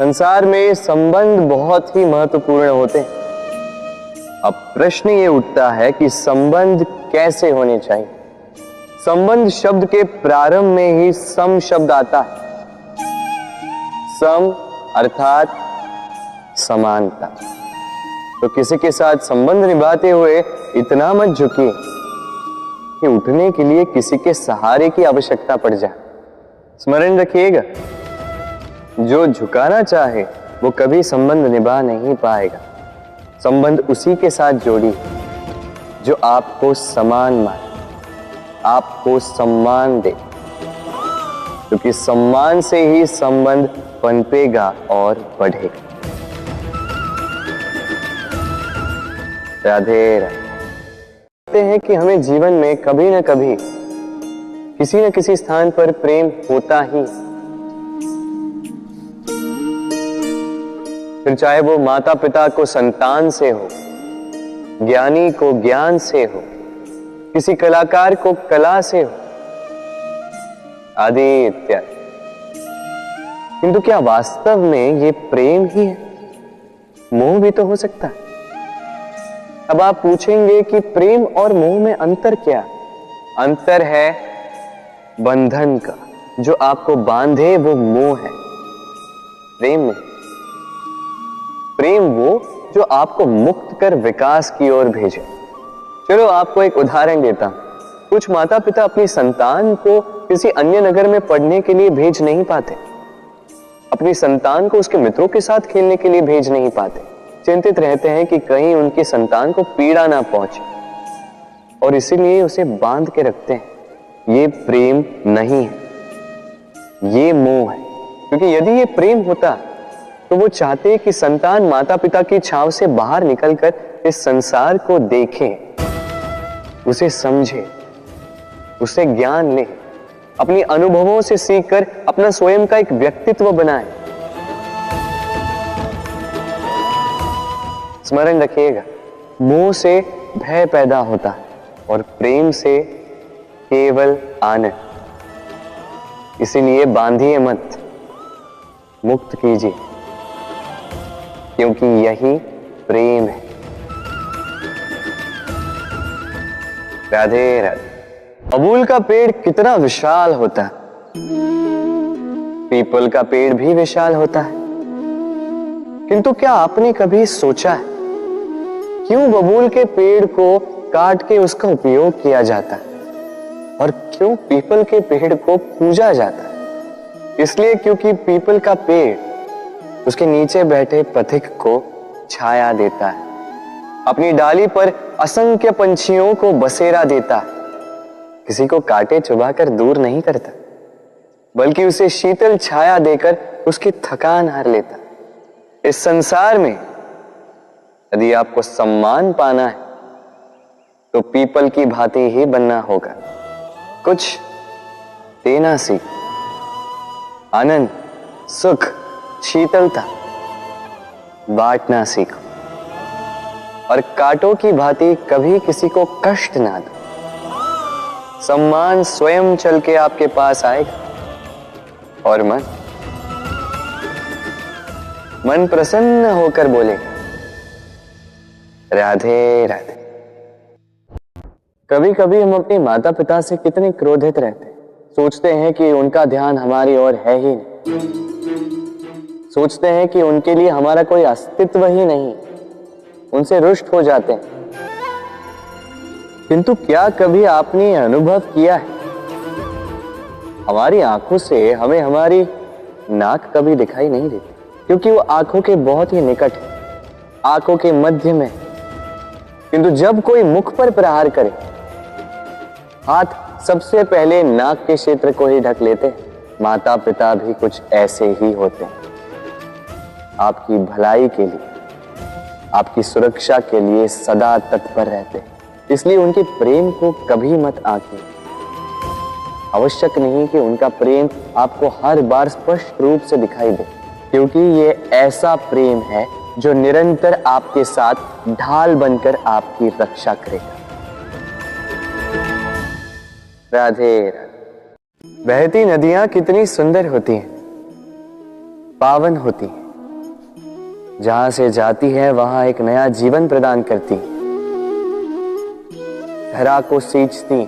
संसार में संबंध बहुत ही महत्वपूर्ण होते हैं। अब प्रश्न ये उठता है कि संबंध कैसे होने चाहिए। संबंध शब्द के प्रारंभ में ही सम शब्द आता है। सम अर्थात समानता। तो किसी के साथ संबंध निभाते हुए इतना मत झुकिए कि उठने के लिए किसी के सहारे की आवश्यकता पड़ जाए। स्मरण रखिएगा, जो झुकाना चाहे वो कभी संबंध निभा नहीं पाएगा। संबंध उसी के साथ जोड़ी जो आपको समान माने, आपको सम्मान दे, क्योंकि सम्मान से ही संबंध पनपेगा और बढ़ेगा। राधे राधे। कहते हैं कि हमें जीवन में कभी न कभी किसी न किसी स्थान पर प्रेम होता ही, फिर चाहे वो माता पिता को संतान से हो, ज्ञानी को ज्ञान से हो, किसी कलाकार को कला से हो, आदि इत्यादि। किंतु क्या वास्तव में ये प्रेम ही है? मोह भी तो हो सकता है। अब आप पूछेंगे कि प्रेम और मोह में अंतर क्या? अंतर है बंधन का। जो आपको बांधे वो मोह है, प्रेम नहीं। प्रेम वो जो आपको मुक्त कर विकास की ओर भेजे। चलो आपको एक उदाहरण देता हूं। कुछ माता पिता अपनी संतान को किसी अन्य नगर में पढ़ने के लिए भेज नहीं पाते, अपनी संतान को उसके मित्रों के साथ खेलने के लिए भेज नहीं पाते। चिंतित रहते हैं कि कहीं उनकी संतान को पीड़ा ना पहुंचे, और इसीलिए उसे बांध के रखते हैं। ये प्रेम नहीं है, ये मोह है। क्योंकि यदि ये प्रेम होता तो वो चाहते कि संतान माता पिता की छाव से बाहर निकलकर इस संसार को देखे, उसे समझे, उसे ज्ञान ले, अपनी अनुभवों से सीखकर अपना स्वयं का एक व्यक्तित्व बनाए। स्मरण रखिएगा, मोह से भय पैदा होता है और प्रेम से केवल आनंद। इसीलिए बांधिए मत, मुक्त कीजिए, क्योंकि यही प्रेम है। राधे राधे। बबूल का पेड़ कितना विशाल होता है, पीपल का पेड़ भी विशाल होता है। किंतु क्या आपने कभी सोचा है क्यों बबूल के पेड़ को काट के उसका उपयोग किया जाता है और क्यों पीपल के पेड़ को पूजा जाता है? इसलिए क्योंकि पीपल का पेड़ उसके नीचे बैठे पथिक को छाया देता है, अपनी डाली पर असंख्य पंछियों को बसेरा देता है, किसी को काटे चुभाकर दूर नहीं करता, बल्कि उसे शीतल छाया देकर उसकी थकान हार लेता। इस संसार में यदि आपको सम्मान पाना है तो पीपल की भांति ही बनना होगा। कुछ देना सीख, आनंद, सुख, शीतलता बांटना सीखो, और कांटों की भांति कभी किसी को कष्ट ना दो। सम्मान स्वयं चल के आपके पास आएगा और मन प्रसन्न होकर बोलेगा, राधे राधे। कभी कभी हम अपने माता पिता से कितने क्रोधित रहते हैं। सोचते हैं कि उनका ध्यान हमारी ओर है ही नहीं, सोचते हैं कि उनके लिए हमारा कोई अस्तित्व ही नहीं, उनसे रुष्ट हो जाते हैं। किंतु क्या कभी आपने अनुभव किया है, हमारी आंखों से हमें हमारी नाक कभी दिखाई नहीं देती, क्योंकि वो आंखों के बहुत ही निकट है, आंखों के मध्य में। किंतु जब कोई मुख पर प्रहार करे, हाथ सबसे पहले नाक के क्षेत्र को ही ढक लेते हैं। माता पिता भी कुछ ऐसे ही होते हैं, आपकी भलाई के लिए, आपकी सुरक्षा के लिए सदा तत्पर रहते हैं। इसलिए उनके प्रेम को कभी मत आंकिए। आवश्यक नहीं कि उनका प्रेम आपको हर बार स्पष्ट रूप से दिखाई दे, क्योंकि ये ऐसा प्रेम है जो निरंतर आपके साथ ढाल बनकर आपकी रक्षा करेगा। राधे राधे। बहती नदियां कितनी सुंदर होती हैं, पावन होती हैं, जहां से जाती है वहां एक नया जीवन प्रदान करती, धरा को सींचती,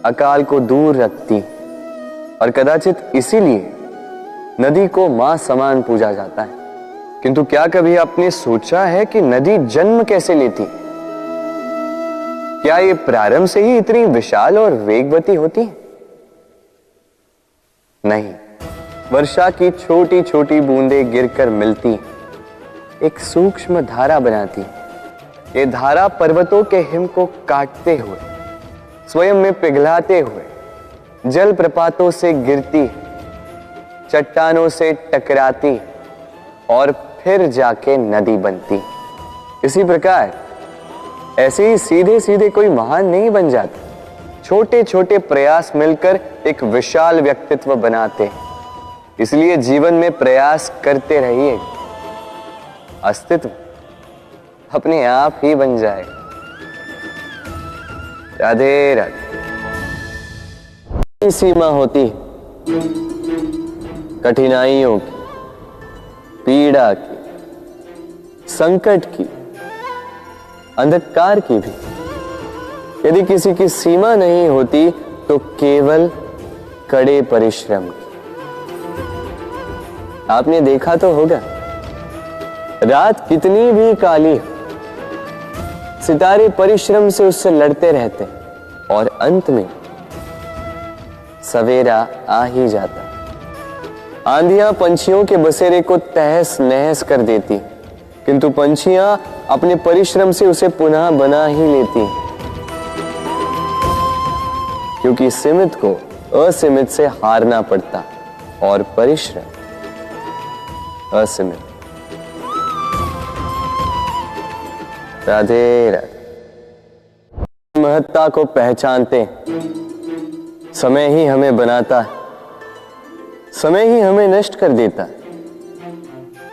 अकाल को दूर रखती, और कदाचित इसीलिए नदी को मां समान पूजा जाता है। किंतु क्या कभी आपने सोचा है कि नदी जन्म कैसे लेती? क्या ये प्रारंभ से ही इतनी विशाल और वेगवती होती है? नहीं, वर्षा की छोटी छोटी बूंदें गिरकर मिलती एक सूक्ष्म धारा बनाती। ये धारा पर्वतों के हिम को काटते हुए, स्वयं में पिघलाते हुए, जल प्रपातों से गिरती, चट्टानों से टकराती और फिर जाके नदी बनती। इसी प्रकार ऐसे ही सीधे सीधे कोई महान नहीं बन जाता। छोटे छोटे प्रयास मिलकर एक विशाल व्यक्तित्व बनाते। इसलिए जीवन में प्रयास करते रहिए, अस्तित्व अपने आप ही बन जाएगा। राधे राधे। सीमा होती है कठिनाइयों की, पीड़ा की, संकट की, अंधकार की भी। यदि किसी की सीमा नहीं होती तो केवल कड़े परिश्रम की। आपने देखा तो होगा, रात कितनी भी काली हो, सितारे परिश्रम से उससे लड़ते रहते और अंत में सवेरा आ ही जाता। आंधियां पंछियों के बसेरे को तहस नहस कर देती, किंतु पंछियां अपने परिश्रम से उसे पुनः बना ही लेती, क्योंकि सीमित को असीमित से हारना पड़ता और परिश्रम असीमित। राधे राधे। महत्ता को पहचानते, समय ही हमें बनाता है, समय ही हमें नष्ट कर देता है।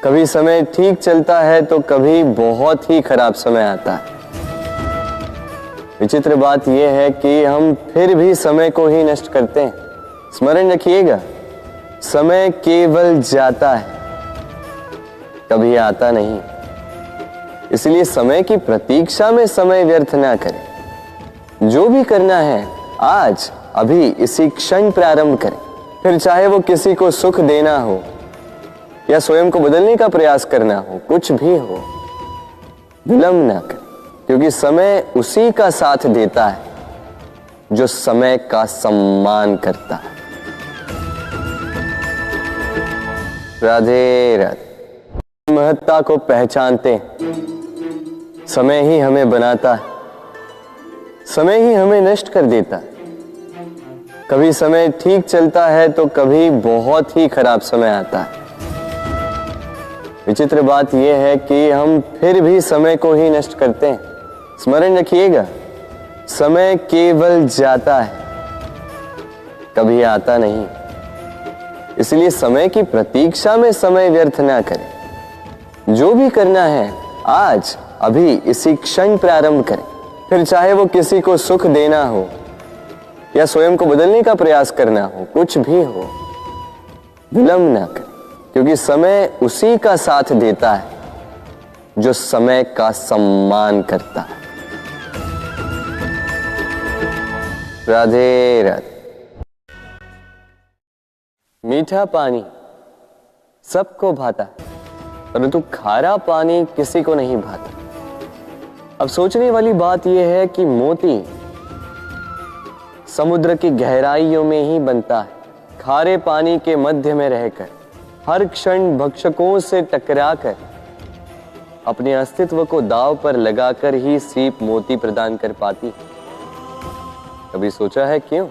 कभी समय ठीक चलता है तो कभी बहुत ही खराब समय आता है। विचित्र बात यह है कि हम फिर भी समय को ही नष्ट करते हैं। स्मरण रखिएगा, समय केवल जाता है, कभी आता नहीं। इसलिए समय की प्रतीक्षा में समय व्यर्थ ना करें। जो भी करना है आज अभी इसी क्षण प्रारंभ करें। फिर चाहे वो किसी को सुख देना हो या स्वयं को बदलने का प्रयास करना हो, कुछ भी हो, विलंब ना करें, क्योंकि समय उसी का साथ देता है जो समय का सम्मान करता है। राधे राधे। महत्ता को पहचानते, समय ही हमें बनाता है, समय ही हमें नष्ट कर देता है। कभी समय ठीक चलता है तो कभी बहुत ही खराब समय आता है। विचित्र बात यह है कि हम फिर भी समय को ही नष्ट करते हैं। स्मरण रखिएगा, समय केवल जाता है, कभी आता नहीं। इसलिए समय की प्रतीक्षा में समय व्यर्थ ना करें। जो भी करना है आज अभी इसी क्षण प्रारंभ करें। फिर चाहे वो किसी को सुख देना हो या स्वयं को बदलने का प्रयास करना हो, कुछ भी हो, विलंब ना करें, क्योंकि समय उसी का साथ देता है जो समय का सम्मान करता है। राधे राधे। मीठा पानी सबको भाता है, परंतु खारा पानी किसी को नहीं भाता। अब सोचने वाली बात यह है कि मोती समुद्र की गहराइयों में ही बनता है। खारे पानी के मध्य में रहकर, हर क्षण भक्षकों से टकराकर, अपने अस्तित्व को दांव पर लगाकर ही सीप मोती प्रदान कर पाती। कभी सोचा है क्यों?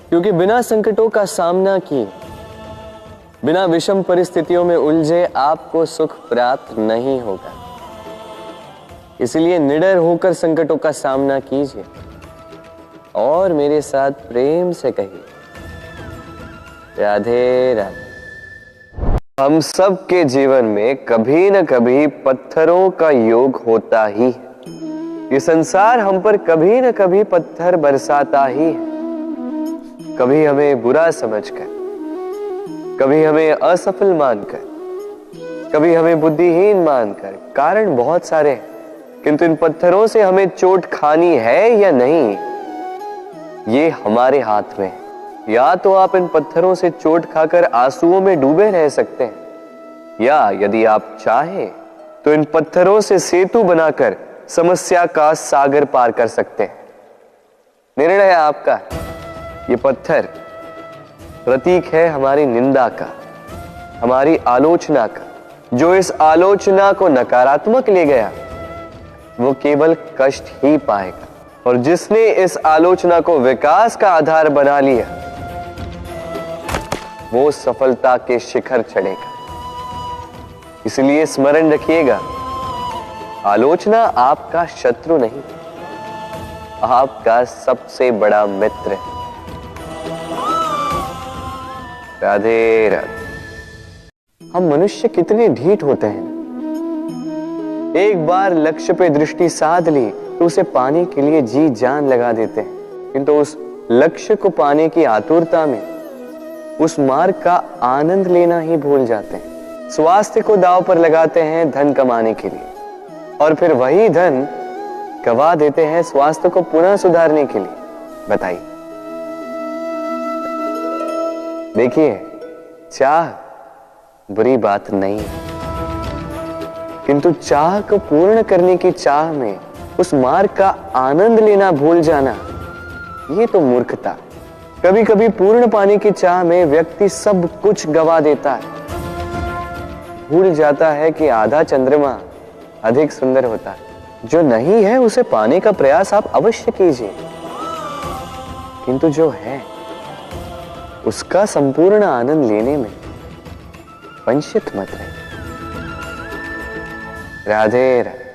क्योंकि बिना संकटों का सामना किए, बिना विषम परिस्थितियों में उलझे आपको सुख प्राप्त नहीं होगा। इसलिए निडर होकर संकटों का सामना कीजिए और मेरे साथ प्रेम से कहिए, राधे राधे। हम सब के जीवन में कभी न कभी पत्थरों का योग होता ही है। ये संसार हम पर कभी न कभी पत्थर बरसाता ही है। कभी हमें बुरा समझकर, कभी हमें असफल मानकर, कभी हमें बुद्धिहीन मानकर। कारण बहुत सारे हैं, किंतु इन पत्थरों से हमें चोट खानी है या नहीं, ये हमारे हाथ में है। या तो आप इन पत्थरों से चोट खाकर आंसुओं में डूबे रह सकते हैं, या यदि आप चाहें तो इन पत्थरों से सेतु बनाकर समस्या का सागर पार कर सकते हैं। निर्णय आपका। ये पत्थर प्रतीक है हमारी निंदा का, हमारी आलोचना का। जो इस आलोचना को नकारात्मक ले गया वो केवल कष्ट ही पाएगा, और जिसने इस आलोचना को विकास का आधार बना लिया वो सफलता के शिखर चढ़ेगा। इसलिए स्मरण रखिएगा, आलोचना आपका शत्रु नहीं, आपका सबसे बड़ा मित्र है। राधे राधे। हम मनुष्य कितने ढीठ होते हैं। एक बार लक्ष्य पे दृष्टि साध ली तो उसे पाने के लिए जी जान लगा देते हैं, किंतु उस लक्ष्य को पाने की आतुरता में उस मार्ग का आनंद लेना ही भूल जाते हैं। स्वास्थ्य को दांव पर लगाते हैं धन कमाने के लिए, और फिर वही धन गवा देते हैं स्वास्थ्य को पुनः सुधारने के लिए। बताइए। देखिए, चाह बुरी बात नहीं है, किंतु चाह को पूर्ण करने की चाह में उस मार्ग का आनंद लेना भूल जाना, ये तो मूर्खता। कभी कभी पूर्ण पाने की चाह में व्यक्ति सब कुछ गवा देता है, भूल जाता है कि आधा चंद्रमा अधिक सुंदर होता है। जो नहीं है उसे पाने का प्रयास आप अवश्य कीजिए, किंतु जो है उसका संपूर्ण आनंद लेने में वंचित मत रहिए। राधे राधे।